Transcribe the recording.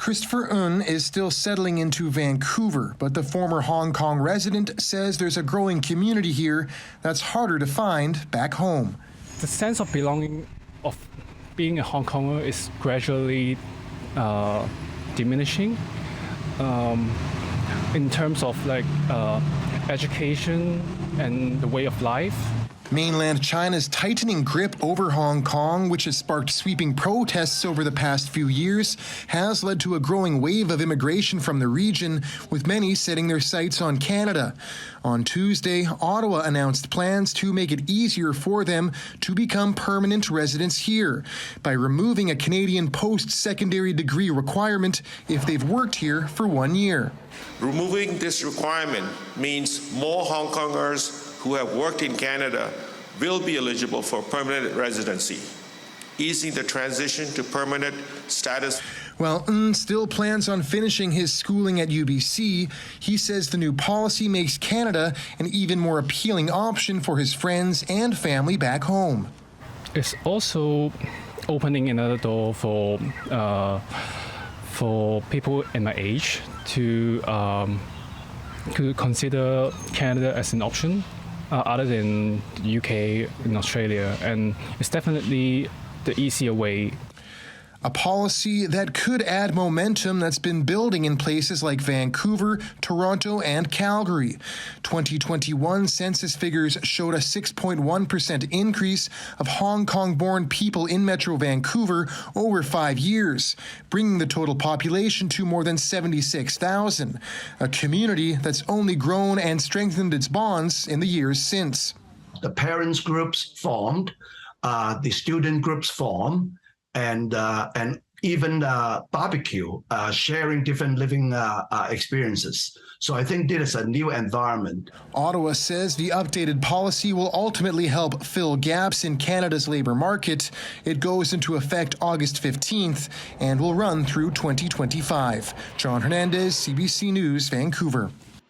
Christopher Un is still settling into Vancouver, but the former Hong Kong resident says there's a growing community here that's harder to find back home. The sense of belonging of being a Hong Konger is gradually diminishing in terms of education and the way of life. Mainland China's tightening grip over Hong Kong, which has sparked sweeping protests over the past few years, has led to a growing wave of immigration from the region, with many setting their sights on Canada. On Tuesday, Ottawa announced plans to make it easier for them to become permanent residents here by removing a Canadian post-secondary degree requirement if they've worked here for 1 year. Removing this requirement means more Hong Kongers who have worked in Canada will be eligible for permanent residency, easing the transition to permanent status. While Un still plans on finishing his schooling at UBC, he says the new policy makes Canada an even more appealing option for his friends and family back home. It's also opening another door for people in my age to consider Canada as an option. Other than the UK and Australia, and it's definitely the easier way. A policy that could add momentum that's been building in places like Vancouver, Toronto, and Calgary. 2021 census figures showed a 6.1% increase of Hong Kong-born people in Metro Vancouver over 5 years, bringing the total population to more than 76,000, a community that's only grown and strengthened its bonds in the years since. The parents groups formed, the student groups formed, and even barbecue, sharing different living experiences. So I think this is a new environment. Ottawa says the updated policy will ultimately help fill gaps in Canada's labour market. It goes into effect August 15th and will run through 2025. Jon Hernandez, CBC News, Vancouver.